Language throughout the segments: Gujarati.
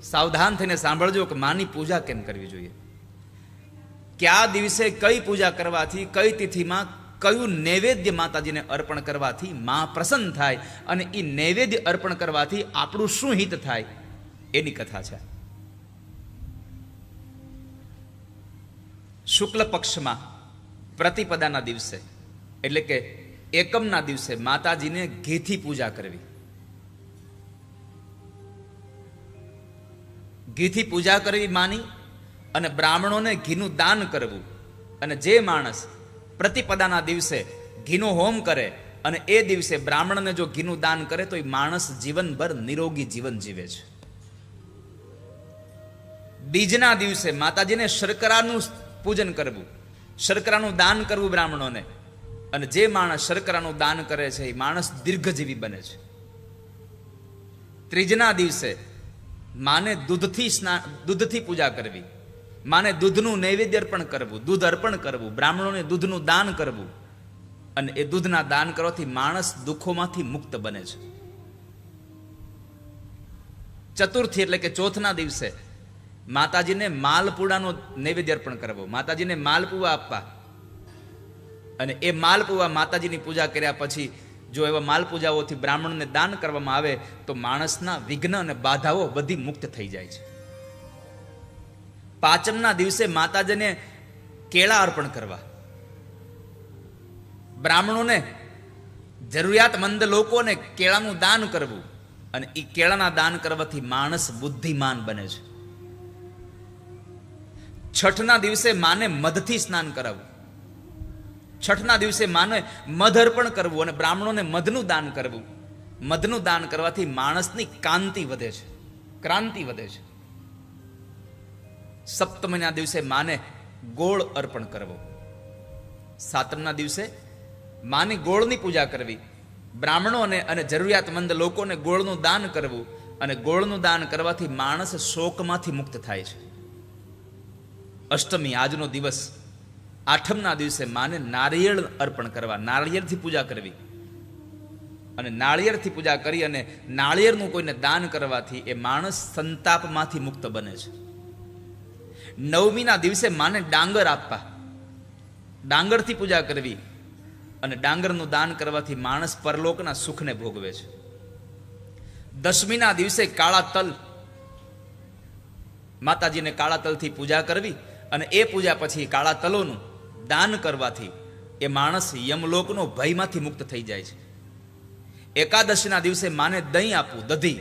સાવધાન થઈને સાંભળજો કે માની પૂજા કેમ કરવી જોઈએ, કયા દિવસે કઈ પૂજા કરવાથી, કઈ તિથિમાં કયું નૈવેદ્ય માતાજીને અર્પણ કરવાથી મા પ્રસન્ન થાય અને એ નૈવેદ્ય અર્પણ કરવાથી આપણું શું હિત થાય એની કથા છે. શુક્લ પક્ષમાં પ્રતિપદાના દિવસે એટલે કે એકમના દિવસે માતાજીને ઘીથી પૂજા કરવી. ઘીથી પૂજા કરવી માની અને બ્રાહ્મણોને ઘીનું દાન કરવું. અને જે માણસ પ્રતિપદાના દિવસે ઘીનો હોમ કરે અને એ દિવસે બ્રાહ્મણને જો ઘીનું દાન કરે તો એ માણસ જીવનભર નિરોગી જીવન જીવે છે. બીજના દિવસે માતાજીને શર્કરાનું પૂજન કરવું, શર્કરાનું દાન કરવું બ્રાહ્મણોને, અને જે માણસ શર્કરાનું દાન કરે છે એ માણસ દીર્ઘજીવી બને છે. ત્રીજના દિવસે માને દૂધથી પૂજા કરવી, માને દૂધનું નૈવેદ્ય અર્પણ કરવું, દૂધ અર્પણ કરવું, બ્રાહ્મણોને દૂધનું દાન કરવું, અને એ દૂધના દાન કરવાથી માણસ દુઃખોમાંથી મુક્ત બને છે. ચતુર્થી એટલે કે ચોથના દિવસે માતાજીને માલપુડાનો નૈવેદ્ય અર્પણ કરવો, માતાજીને માલપુવા આપવા, અને એ માલપુવા માતાજીની પૂજા કર્યા પછી જો એવા માલપૂજાઓથી બ્રાહ્મણને દાન કરવામાં આવે તો માણસના વિઘ્ન અને બાધાઓ બધી મુક્ત થઈ જાય છે. પાંચમના દિવસે માતાજીને કેળા અર્પણ કરવા, બ્રાહ્મણોને જરૂરિયાતમંદ લોકોને કેળાનું દાન કરવું, અને એ કેળાના દાન કરવાથી માણસ બુદ્ધિમાન બને છે. છઠના દિવસે માને મધથી સ્નાન કરાવવું, છઠના દિવસે માને મધ અર્પણ કરવું અને બ્રાહ્મણોને મધનું દાન કરવું. મધનું દાન કરવાથી માણસની કાંતિ વધે છે, ક્રાંતિ વધે છે. સપ્તમીના દિવસે માને ગોળ અર્પણ કરવો. સાતમના દિવસે માની ગોળની પૂજા કરવી, બ્રાહ્મણોને અને જરૂરિયાતમંદ લોકોને ગોળનું દાન કરવું, અને ગોળનું દાન કરવાથી માણસ શોકમાંથી મુક્ત થાય છે. અષ્ટમી આજનો દિવસ. આઠમના દિવસે માને નારિયેળ અર્પણ કરવા, નાળિયેરથી પૂજા કરવી, અને નાળિયેરથી પૂજા કરી અને નાળિયેરનું કોઈને દાન કરવાથી એ માણસ સંતાપમાંથી મુક્ત બને છે. નવમીના દિવસે માને ડાંગર આપવા, ડાંગરથી પૂજા કરવી, અને ડાંગરનું દાન કરવાથી માણસ પરલોકના સુખને ભોગવે છે. દશમીના દિવસે કાળા તલ, માતાજીને કાળા તલથી પૂજા કરવી, અને એ પૂજા પછી કાળા તલોનું દાન કરવાથી એ માણસ યમલોકનો ભયમાંથી મુક્ત થઈ જાય છે. એકાદશીના દિવસે માને દહીં આપવું, દધી.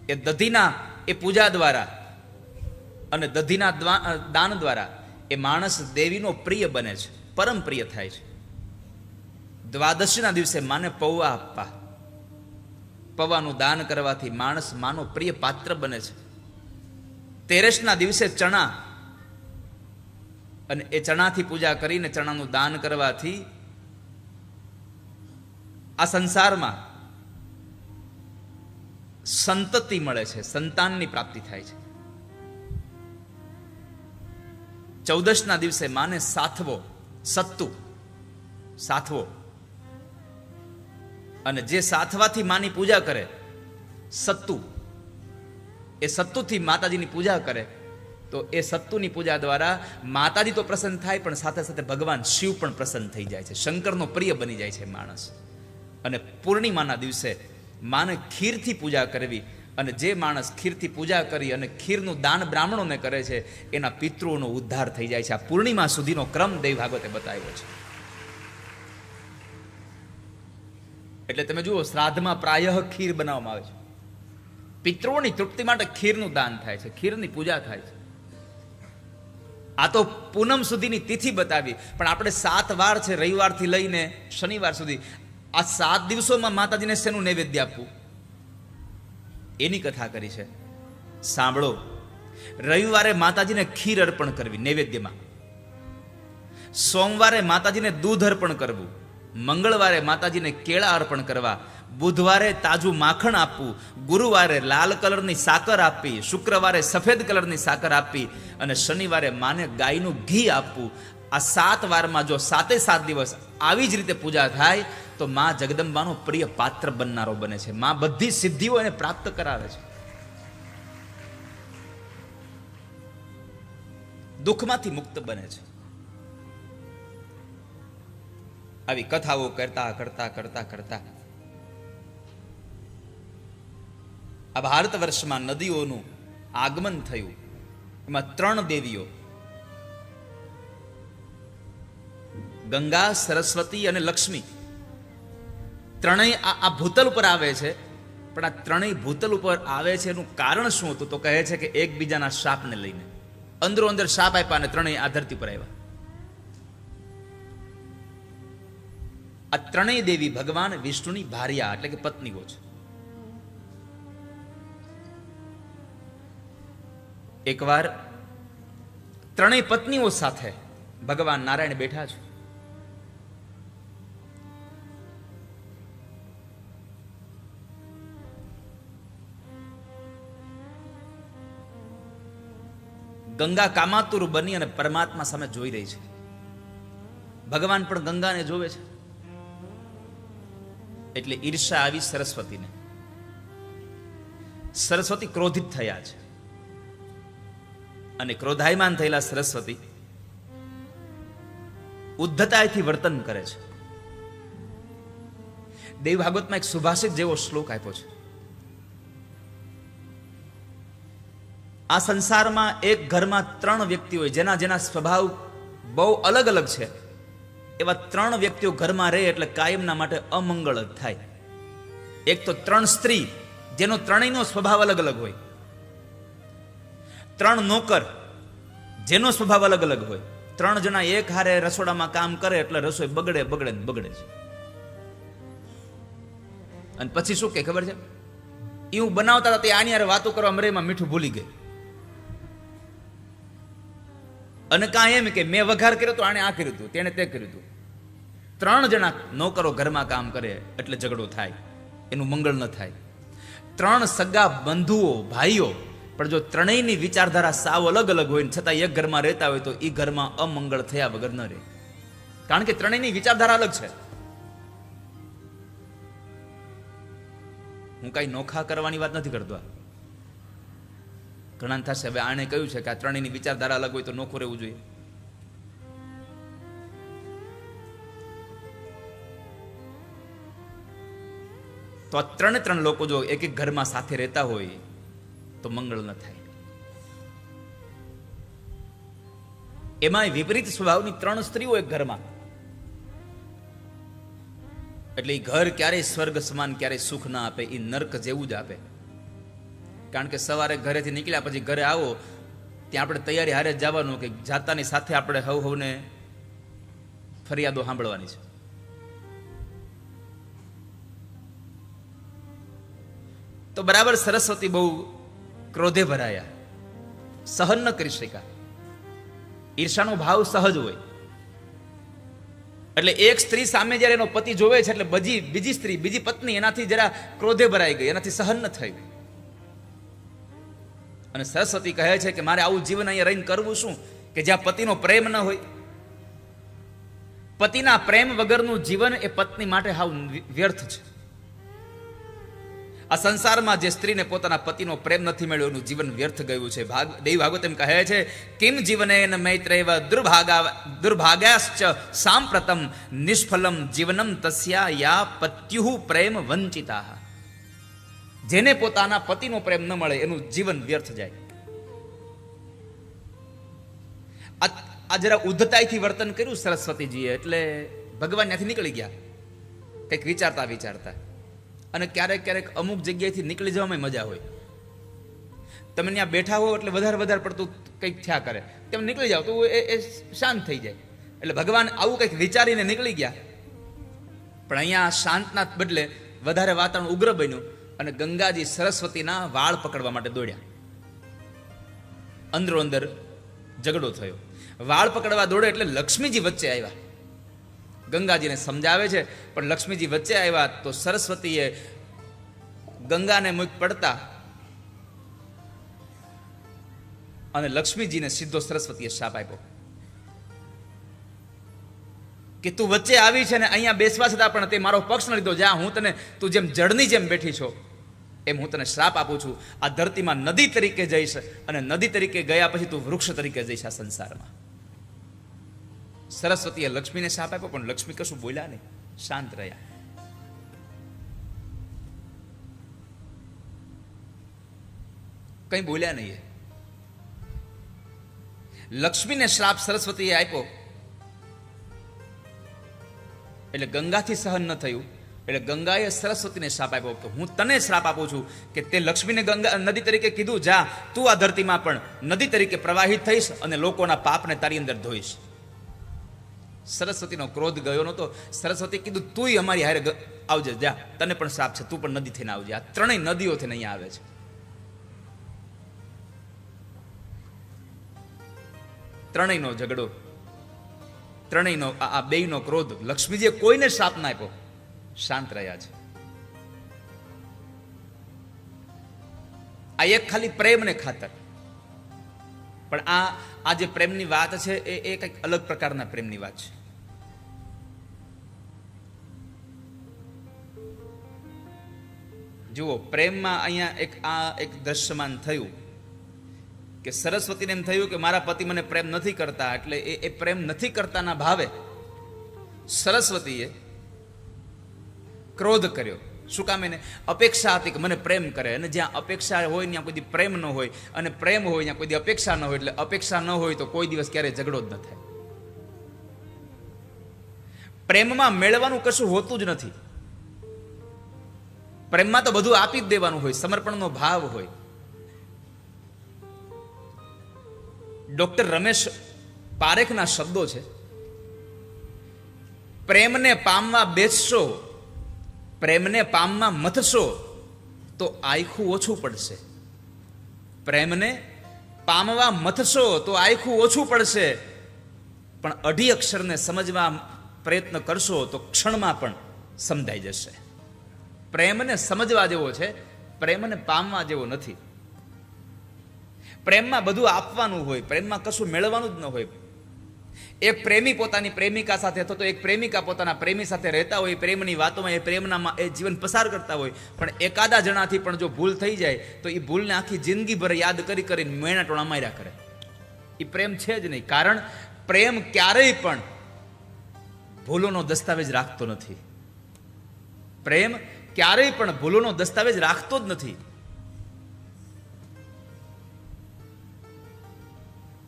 એ દધીના એ પૂજા દ્વારા અને દધીના દાન દ્વારા એ માણસ દેવીનો પ્રિય બને છે, પરમ પ્રિય થાય છે. દ્વાદશીના દિવસે માને પૌવા આપવા, પૌવાનું દાન કરવાથી માણસ માનો પ્રિય પાત્ર બને છે. તેરસના દિવસે ચણા, અને એ ચણાથી પૂજા કરીને ચણાનું દાન કરવાથી આ સંસારમાં સંતતિ મળે છે, સંતાનની પ્રાપ્તિ થાય છે. 14ના દિવસે માને સાથવો, સત્તુ સાથવો, અને જે સાથવાથી માની પૂજા કરે સત્તુ, એ સત્તુથી માતાજીની પૂજા કરે તો એ સત્તુની પૂજા દ્વારા માતાજી તો પ્રસન્ન થાય, પણ સાથે સાથે ભગવાન શિવ પણ પ્રસન્ન થઈ જાય છે, શંકરનો પ્રિય બની જાય છે માણસ. અને પૂર્ણિમાના દિવસે માને ખીરથી પૂજા કરવી, અને જે માણસ ખીરથી પૂજા કરી અને ખીરનું દાન બ્રાહ્મણોને કરે છે એના પિતૃઓનો ઉદ્ધાર થઈ જાય છે. આ પૂર્ણિમા સુધીનો ક્રમ દેવ ભાગવતે બતાવ્યો છે. એટલે તમે જુઓ, શ્રાદ્ધમાં પ્રાયઃ ખીર બનાવવામાં આવે છે. પિતૃઓની તૃપ્તિ માટે ખીરનું દાન થાય છે, ખીરની પૂજા થાય છે. આ તો પૂનમ સુધીની તિથિ બતાવી, પણ આપણે 7 વાર છે, રવિવારથી લઈને શનિવાર સુધી, આ 7 દિવસોમાં માતાજીને શેનું નૈવેદ્ય આપવું એની કથા કરી છે. સાંભળો, રવિવારે માતાજીને ખીર અર્પણ કરવી નૈવેદ્યમાં, સોમવારે માતાજીને દૂધ અર્પણ કરવું, મંગળવારે માતાજીને કેળા અર્પણ કરવા, બુધવારે તાજું માખણ આપવું, ગુરુવારે લાલ કલરની સાકર આપવી, શુક્રવારે સફેદ કલરની સાકર આપવી, અને શનિવારે માને ગાયનું ઘી આપવું. આ 7 વારમાં જો 7 દિવસ આવી જ રીતે પૂજા થાય તો માં જગદંબાનો પ્રિય પાત્ર બનનારો બને છે. માં બધી સિદ્ધિઓ એને પ્રાપ્ત કરાવે છે. દુઃખમાંથી મુક્ત બને છે. આવી કથાઓ કરતા કરતા કરતા કરતા આ ભારત વર્ષમાં નદીઓનું આગમન થયું. એમાં 3 દેવીઓ, ગંગા, સરસ્વતી અને લક્ષ્મી, ત્રણેય આ ભૂતલ ઉપર આવે છે. પણ આ ત્રણેય ભૂતલ ઉપર આવે છે એનું કારણ શું હતું? તો કહે છે કે એકબીજાના શાપને લઈને અંદરો અંદર શાપ આપ્યા અને ત્રણેય આ ધરતી પર આવ્યા. આ ત્રણેય દેવી ભગવાન વિષ્ણુની ભાર્યા એટલે કે પત્નીઓ છે. એકવાર ત્રણેય પત્નીઓ સાથે ભગવાન નારાયણ બેઠા છે. ગંગા કામાતુર બની અને પરમાત્મા સામે જોઈ રહી છે. ભગવાન પણ ગંગાને જોવે છે. એટલે ઈર્ષા આવી સરસ્વતીને. સરસ્વતી ક્રોધિત થયા છે અને ક્રોધાયમાન થયેલા સરસ્વતી ઉદ્ધતાથી વર્તન કરે છે. દેવ ભાગવતમાં એક સુભાષિત જેવો શ્લોક આપ્યો છે. આ સંસારમાં એક ઘરમાં 3 વ્યક્તિ હોય જેના જેના સ્વભાવ બહુ અલગ અલગ છે. એવા 3 વ્યક્તિઓ ઘરમાં રહે એટલે કાયમના માટે અમંગળ જ થાય. એક તો 3 સ્ત્રી જેનો ત્રણેયનો સ્વભાવ અલગ અલગ હોય. 3 નોકર જેનો સ્વભાવ અલગ અલગ હોય. 3 જણા એક હારે રસોડામાં કામ કરે એટલે રસોઈ બગડે બગડે ને બગડે છે. અને પછી શું કે ખબર છે? એવું બનાવતા હતા તે આની હારે વાતો કરવા મરેમાં મીઠું ભૂલી ગઈ. અને કાં એમ કે મેં વઘાર કર્યો તો આણે આ કર્યું હતું, તેણે તે કર્યું હતું. 3 જણા નોકરો ઘરમાં કામ કરે એટલે ઝઘડો થાય, એનું મંગળ ન થાય. 3 સગા બંધુઓ ભાઈઓ પણ જો ત્રણેયની વિચારધારા સાવ અલગ અલગ હોય ને છતાં એક ઘરમાં રહેતા હોય તો એ ઘરમાં અમંગળ થયા વગર ન રહે. કારણ કે ત્રણેયની વિચારધારા અલગ છે. હું કઈ નોખા કરવાની વાત નથી કરતો. ઘણા થશે હવે આણે કહ્યું છે કે આ ત્રણેયની વિચારધારા અલગ હોય તો નોખું રહેવું જોઈએ. તો આ 3 લોકો જો એક એક ઘરમાં સાથે રહેતા હોય તો મંગળ ન થાય. એમાં વિપરીત સ્વભાવની 3 સ્ત્રીઓ એક ઘરમાં, એટલે એ ઘર ક્યારેય સ્વર્ગ સમાન ક્યારેય સુખ ના આપે, એ નર્ક જેવું જ આપે. કારણ કે સવારે ઘરેથી નીકળ્યા પછી ઘરે આવો ત્યાં આપણે તૈયારી હારે જ જવાનું કે જાતાની સાથે આપણે હવને ફરિયાદો સાંભળવાની છે. તો બરાબર સરસ્વતી બહુ ક્રોધે ભરાયા, સહન ન કરી શક્યા. ઈર્ષાનો ભાવ સહજ હોય એટલે એક સ્ત્રી સામે જ્યારે એનો પતિ જોવે છે એટલે બીજી સ્ત્રી, બીજી પત્ની એનાથી જરા ક્રોધે ભરાઈ ગઈ, એનાથી સહન ન થઈ. અને સરસ્વતી કહે છે કે મારે આવું જીવન અહીંયા રહીને કરવું શું કે જ્યાં પતિનો પ્રેમ ન હોય. પતિના પ્રેમ વગરનું જીવન એ પત્ની માટે હાવ વ્યર્થ છે. આ સંસારમાં જે સ્ત્રીને પોતાના પતિનો પ્રેમ નથી મળ્યો એનું જીવન વ્યર્થ ગયું છે. દેવી ભાગવત એમ કહે છે કિમ જીવનેન મૈત્રેવ દુર્ભાગ્યાશ્ચ સાંપ્રતમ નિષ્ફલમ જીવનમ તસ્યા યા પત્યુઃ પ્રેમ વંચિતા. જેને પોતાના પતિનો પ્રેમ ન મળે એનું જીવન વ્યર્થ જાય. આ જરા ઉદ્ધતાઈથી વર્તન કર્યું સરસ્વતીજીએ એટલે ભગવાન ત્યાંથી નીકળી ગયા કંઈક વિચારતા વિચારતા. અને ક્યારેક ક્યારેક અમુક જગ્યાએથી નીકળી જવામાં મજા હોય. તમે ત્યાં બેઠા હો એટલે વધારે પડતું કંઈક થયા કરે, તમે નીકળી જાઓ તો એ શાંત થઈ જાય. એટલે ભગવાન આવું કંઈક વિચારીને નીકળી ગયા. પણ અહીંયા શાંતના બદલે વધારે વાતાવરણ ઉગ્ર બન્યું અને ગંગાજી સરસ્વતીના વાળ પકડવા માટે દોડ્યા. અંદરો અંદર ઝઘડો થયો. વાળ પકડવા દોડે એટલે લક્ષ્મીજી વચ્ચે આવ્યા. ગંગાજીને સમજાવે છે પણ લક્ષ્મીજી વચ્ચે આવ્યા તો સરસ્વતીએ ગંગાને મુખ પડતા અને લક્ષ્મીજીને સીધો સરસ્વતીએ શાપ આપ્યો કે તું વચ્ચે આવી છે ને અહીંયા બેસવા છતાં પણ તે મારો પક્ષ ન લીધો. જા, હું તને તું જેમ જળની જેમ બેઠી છો એમ હું તને શ્રાપ આપું છું, આ ધરતીમાં નદી તરીકે જઈશ અને નદી તરીકે ગયા પછી તું વૃક્ષ તરીકે જઈશ આ સંસારમાં. સરસ્વતીએ લક્ષ્મીને શ્રાપ આપ્યો, પણ લક્ષ્મી કશું બોલ્યા નહીં, શાંત રહ્યા. કંઈ બોલ્યા નહીં. લક્ષ્મીને શ્રાપ સરસ્વતીએ આપ્યો એટલે ગંગાથી સહન ન થયું, એટલે ગંગાએ સરસ્વતીને શ્રાપ આપ્યો કે હું તને શ્રાપ આપું છું કે તે લક્ષ્મીને ગંગા નદી તરીકે કીધું, જા તું આ ધરતીમાં પણ નદી તરીકે પ્રવાહિત થઈશ અને લોકોના પાપને તારી અંદર ધોઈશ. સરસ્વતીનો ક્રોધ ગયો નહોતો. સરસ્વતી કીધું તુંય અમારી હારે આવજે, જા તને પણ શ્રાપ છે, તું પણ નદી થઈને આવજે. આ ત્રણેય નદીઓ થઈને અહીંયા આવે છે. ત્રણેયનો ઝઘડો, ત્રણેયનો આ બેયનો ક્રોધ. લક્ષ્મીજીએ કોઈને શ્રાપ ના આપ્યો, શાંત રહ્યા છે. આ એક ખાલી પ્રેમને ખાતર. પણ આ જે પ્રેમની વાત છે એ કંઈક અલગ પ્રકારના પ્રેમની વાત છે. જુઓ, પ્રેમમાં અહીંયા એક દ્રશ્યમાન થયું કે સરસ્વતીને એમ થયું કે મારા પતિ મને પ્રેમ નથી કરતા, એટલે એ પ્રેમ નથી કરતાના ભાવે સરસ્વતીએ ક્રોધ કર્યો. શું કામ? એને અપેક્ષા હતી કે મને પ્રેમ કરે, અને જ્યાં અપેક્ષા હોય ત્યાં કોઈ દી પ્રેમ ન હોય, અને પ્રેમ હોય ત્યાં કોઈ દી અપેક્ષા ન હોય. એટલે અપેક્ષા ન હોય તો કોઈ દિવસ ક્યારેય ઝઘડો જ ન થાય. પ્રેમમાં મેળવાનું કશું હોતું જ નથી. પ્રેમમાં તો બધું આપી જ દેવાનું હોય, સમર્પણનો ભાવ હોય. ડોક્ટર રમેશ પારેખના શબ્દો છે, પ્રેમને પામવા બેસશો, પ્રેમને પામવા મથશો તો આયખું ઓછું પડશે. પ્રેમને પામવા મથશો તો આયખું ઓછું પડશે, પણ અઢી અક્ષરને સમજવા પ્રયત્ન કરશો તો ક્ષણમાં પણ સમજાઈ જશે. પ્રેમને સમજવા જેવો છે, પ્રેમને પામવા જેવો નથી. પ્રેમમાં બધું આપવાનું હોય, પ્રેમમાં કશું મેળવવાનું જ ન હોય. એક પ્રેમી પોતાની પ્રેમિકા સાથે અથવા તો એક પ્રેમિકા પોતાના પ્રેમી સાથે રહેતા હોય, પ્રેમની વાતોમાં એ જીવન પસાર કરતા હોય, પણ એકાદા જણાથી પણ જો ભૂલ થઈ જાય તો એ ભૂલને આખી જિંદગીભર યાદ કરી કરીને મેણા ટોણા માર્યા કરે. એ પ્રેમ છે જ નહીં. કારણ પ્રેમ ક્યારેય પણ ભૂલોનો દસ્તાવેજ રાખતો નથી. પ્રેમ ક્યારેય પણ ભૂલોનો દસ્તાવેજ રાખતો જ નથી.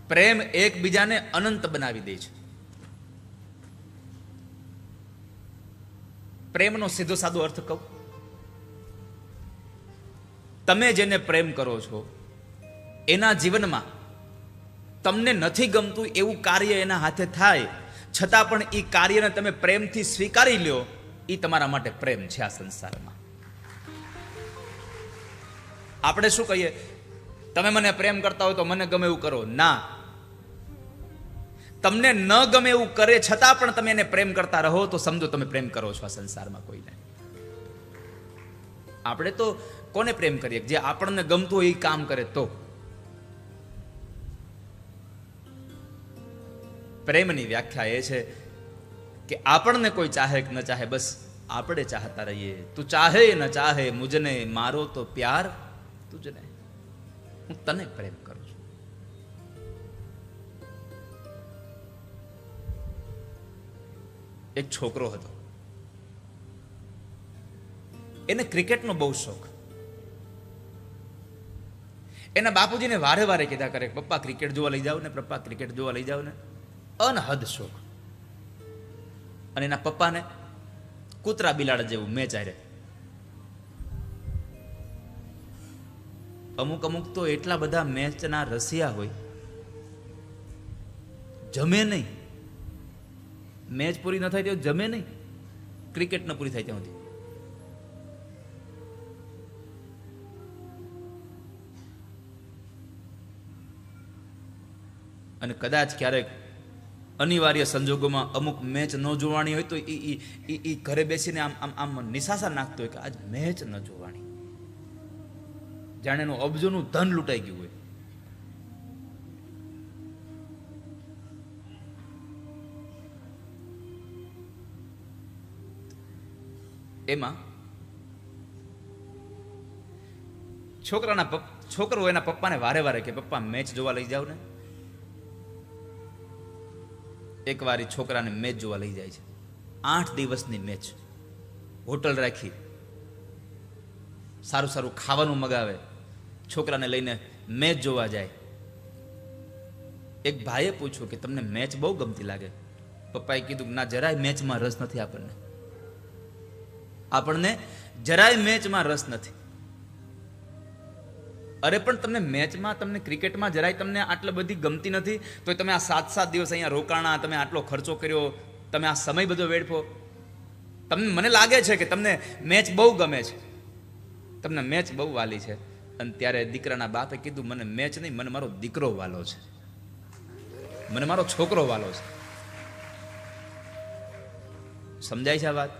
પ્રેમ એકબીજાને અનંત બનાવી દે છે. પ્રેમનો સીધો સાદો અર્થ કહું, તમે જેને પ્રેમ કરો છો એના જીવનમાં તમને નથી ગમતું એવું કાર્ય એના હાથે થાય, છતાં પણ એ કાર્યને તમે પ્રેમથી સ્વીકારી લ્યો, એ તમારા માટે પ્રેમ છે આ સંસારમાં. આપણે શું કહીએ, તમે મને પ્રેમ કરતા હોય તો મને ગમે એવું કરો. ના, તમને ન ગમે એવું કરે છતાં પણ તમે એને પ્રેમ કરતા રહો તો સમજો તમે પ્રેમ કરો છો આ સંસારમાં કોઈને. આપણે તો કોને પ્રેમ કરીએ? જે આપણને ગમતું હોય એ કામ કરે તો. પ્રેમની વ્યાખ્યા એ છે કે આપણને કોઈ ચાહે કે ન ચાહે, બસ આપણે ચાહતા રહીએ. તું ચાહે ન ચાહે મુજને, મારો તો પ્યાર તુજને. હું તને પ્રેમ કરું છું. એક છોકરો હતો, એને ક્રિકેટનો બહુ શોખ. એના બાપુજીને વારે વારે કીધા કરે, પપ્પા ક્રિકેટ જોવા લઈ જાવ ને, પપ્પા ક્રિકેટ જોવા લઈ જાવ ને. અનહદ શોખ. અને એના પપ્પાને કૂતરા બિલાડા જેવું મેચ આરે. અમુક અમુક તો એટલા બધા મેચના રસિયા હોય, જમે નહીં. મેચ પૂરી ન થાય ત્યાં જમે નહીં, ક્રિકેટ ન પૂરી થાય ત્યાં સુધી. અને કદાચ ક્યારેક અનિવાર્ય સંજોગોમાં અમુક મેચ ન જોવાની હોય તો એ ઘરે બેસીને આમ નિશાસા નાખતો હોય કે આજ મેચ ન જોવાની, જાણે એનું અબજોનું ધન લૂંટાઈ ગયું હોય. એમાં છોકરો એના પપ્પાને વારે વારે કે પપ્પા મેચ જોવા લઈ જાવ ને. એકવાર એ છોકરાને મેચ જોવા લઈ જાય છે. 8 દિવસની મેચ, હોટલ રાખી, સારું સારું ખાવાનું મગાવે, છોકરાને લઈને મેચ જોવા જાય. એક ભાઈએ પૂછ્યું કે તમને મેચ બહુ ગમતી લાગે. પપ્પાએ કીધું ના, જરાય મેચમાં રસ નથી આપણને જરાય મેચમાં રસ નથી. અરે પણ તમને મેચમાં, તમને ક્રિકેટમાં જરાય તમને આટલી બધી ગમતી નથી, તો તમે આ 7 દિવસ અહીંયા રોકાણા, તમે આટલો ખર્ચો કર્યો, તમે આ સમય બધો વેડફો. મને લાગે છે કે તમને મેચ બહુ ગમે છે, તમને મેચ બહુ વાલી છે. અને ત્યારે દીકરાના બાપે કીધું મને મેચ નહીં, મને મારો દીકરો વાલો છે, મને મારો છોકરો વાલો છે. સમજાય છે આ વાત?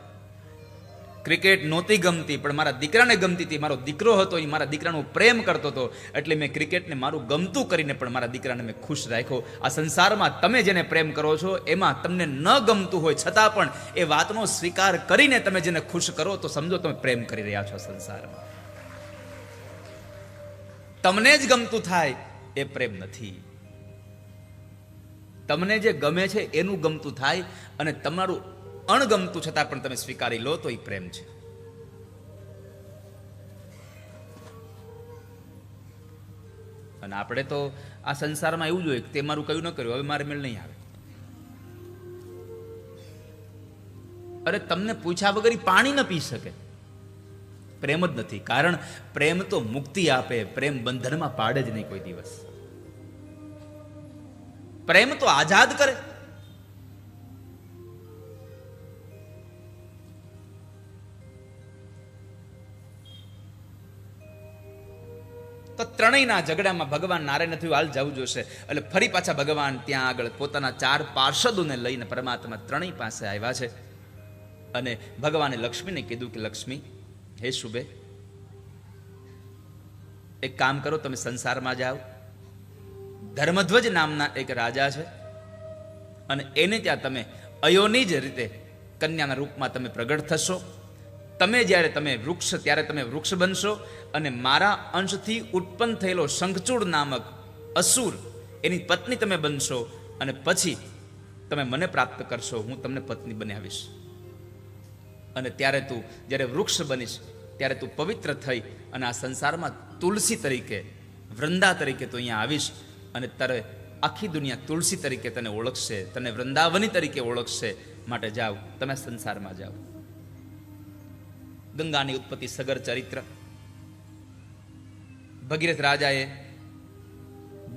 ક્રિકેટ નહોતી ગમતી પણ મારા દીકરાને ગમતી હતી. મારો દીકરો હતો, એ મારા દીકરાનો પ્રેમ કરતો હતો, એટલે મેં ક્રિકેટને મારું ગમતું કરીને પણ મારા દીકરાને મેં ખુશ રાખ્યો. આ સંસારમાં તમે જેને પ્રેમ કરો છો એમાં તમને ન ગમતું હોય છતાં પણ એ વાતનો સ્વીકાર કરીને તમે જેને ખુશ કરો તો સમજો તમે પ્રેમ કરી રહ્યા છો સંસારમાં. તમને જ ગમતું થાય એ પ્રેમ નથી. તમને જે ગમે છે એનું ગમતું થાય અને તમારું અણગમતું છતાં પણ તમે સ્વીકારી લો તો એ પ્રેમ છે. અને આપણે તો આ સંસારમાં એવું જોઈએ કે તે મારું કયું ન કર્યું, હવે મારે મેળ નહીં આવે. અરે તમને પૂછ્યા વગર પાણી ન પી શકે. પ્રેમ જ નથી. કારણ પ્રેમ તો મુક્તિ આપે, પ્રેમ બંધનમાં પાડે જ નહીં કોઈ દિવસ. પ્રેમ તો આઝાદ કરે. તો ત્રણેયના ઝઘડામાં ભગવાન નારાયણ થયું હાલ જવું જોશે. એટલે ફરી પાછા ભગવાન ત્યાં આગળ પોતાના 4 પાર્ષદોને લઈને પરમાત્મા ત્રણેય પાસે આવ્યા છે. અને ભગવાને લક્ષ્મીને કીધું કે લક્ષ્મી, હે શુભે, એક કામ કરો, તમે સંસારમાં જાઓ. ધર્મધ્વજ નામના એક રાજા છે અને એને ત્યાં તમે અયોની જ રીતે કન્યાના રૂપમાં તમે પ્રગટ થશો. તમે જ્યારે તમે વૃક્ષ, ત્યારે તમે વૃક્ષ બનશો અને મારા અંશથી ઉત્પન્ન થયેલો શંખચૂડ નામક અસુર એની પત્ની તમે બનશો અને પછી તમે મને પ્રાપ્ત કરશો, હું તમને પત્ની બનાવીશ. અને ત્યારે તું જ્યારે વૃક્ષ બનીશ ત્યારે તું પવિત્ર થઈ અને આ સંસારમાં તુલસી તરીકે, વૃંદા તરીકે તું અહીંયા આવીશ અને તારે આખી દુનિયા તુલસી તરીકે તને ઓળખશે, તને વૃંદાવની તરીકે ઓળખશે. માટે જાઓ, તમે સંસારમાં જાઓ. ગંગાની ઉત્પત્તિ સગર ચરિત્ર. ભગીરથ રાજાએ,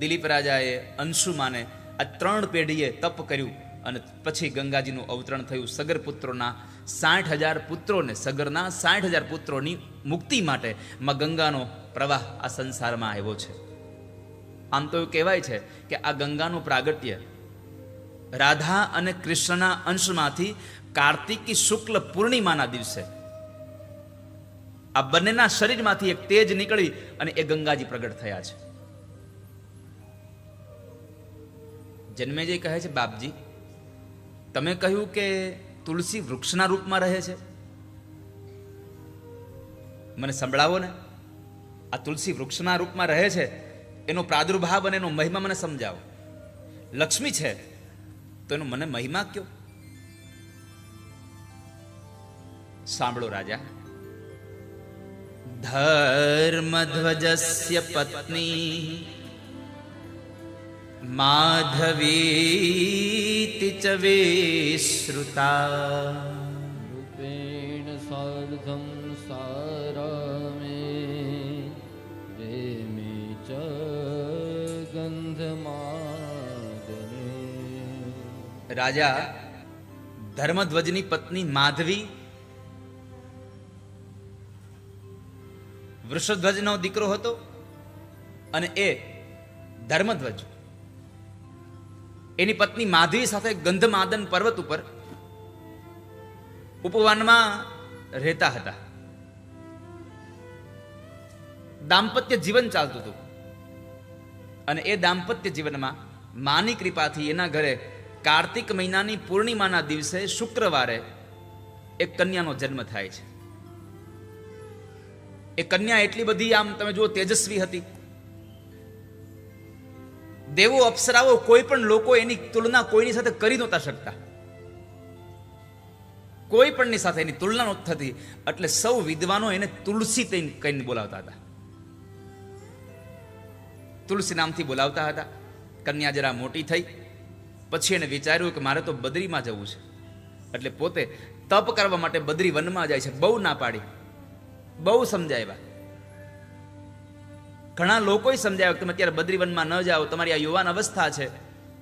દિલીપ રાજાએ, અંશુમાને આ 3 પેઢીએ તપ કર્યું અને પછી ગંગાજીનું અવતરણ થયું. સગર પુત્રોના 60,000 પુત્રોને, સગરના 60,000 પુત્રોની મુક્તિ માટે માં ગંગાનો પ્રવાહ આ સંસારમાં આવ્યો છે. આમ તો એવું કહેવાય છે કે આ ગંગાનું પ્રાગટ્ય રાધા અને કૃષ્ણના અંશમાંથી કાર્તિકી શુક્લ પૂર્ણિમાના દિવસે આ બંનેના શરીરમાંથી એક તેજ નીકળી અને એ ગંગાજી પ્રગટ થયા છે. જન્મેજય કહે છે, બાપજી તમે કહ્યું કે તુલસી વૃક્ષના રૂપમાં રહે છે, મને સંભળાવો ને. આ તુલસી વૃક્ષના રૂપમાં રહે છે, એનો પ્રાદુર્ભાવ અને એનો મહિમા મને સમજાવો. લક્ષ્મી છે તો એનો મને મહિમા કયો. સાંભળો રાજા. ધર્મધ્વજસ્ય પત્ની માધવીતિ ચ વિશ્રુતા રૂપેણ સાર્ધમ સારમે રેમે ચ ગંધમાદને. રાજા ધર્મધ્વજની પત્ની માધવી વૃષધ્વજનો દીકરો હતો અને એ ધર્મધ્વજ એની પત્ની માધવી સાથે ગંધમાદન પર્વત ઉપર ઉપવનમાં રહેતા હતા. દાંપત્ય જીવન ચાલતું હતું અને એ દાંપત્ય જીવનમાં માની કૃપાથી એના ઘરે કાર્તિક મહિનાની પૂર્ણિમાના દિવસે શુક્રવારે એક કન્યાનો જન્મ થાય છે. એ કન્યા એટલી બધી આમ તમે જુઓ તેજસ્વી હતી. દેવો અપ્સરાઓ કોઈ પણ લોકો એની તુલના કોઈની સાથે કરી નહોતા શકતા. કોઈ પણની સાથે એની તુલના નહોતી થતી. એટલે સૌ વિદ્વાનો એને તુલસી કહીને બોલાવતા હતા. તુલસી નામથી બોલાવતા હતા. કન્યા જરા મોટી થઈ પછી એને વિચાર્યું કે મારે તો બદ્રીમાં જવું છે. એટલે પોતે તપ કરવા માટે બદ્રી વનમાં જાય છે. બહુ ના પાડી, બહુ સમજાવ્યા. ઘણા લોકોએ સમજાવ્યા કે તમે અત્યારે બદ્રી વનમાં ન જાઓ, તમારી આ યુવાન અવસ્થા છે.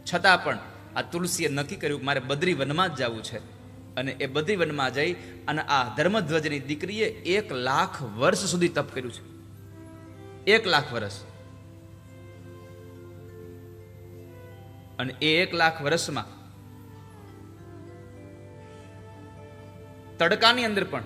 છતાં પણ આ તુલસીએ નક્કી કર્યું કે મારે બદ્રી વનમાં જ જવું છે. અને એ બદ્રી વનમાં જઈ અને આ ધર્મધ્વજની દીકરીએ 1,00,000 વર્ષ સુધી તપ કર્યું છે. 1,00,000 વર્ષ. અને એ 1,00,000 વર્ષમાં તડકાની અંદર પણ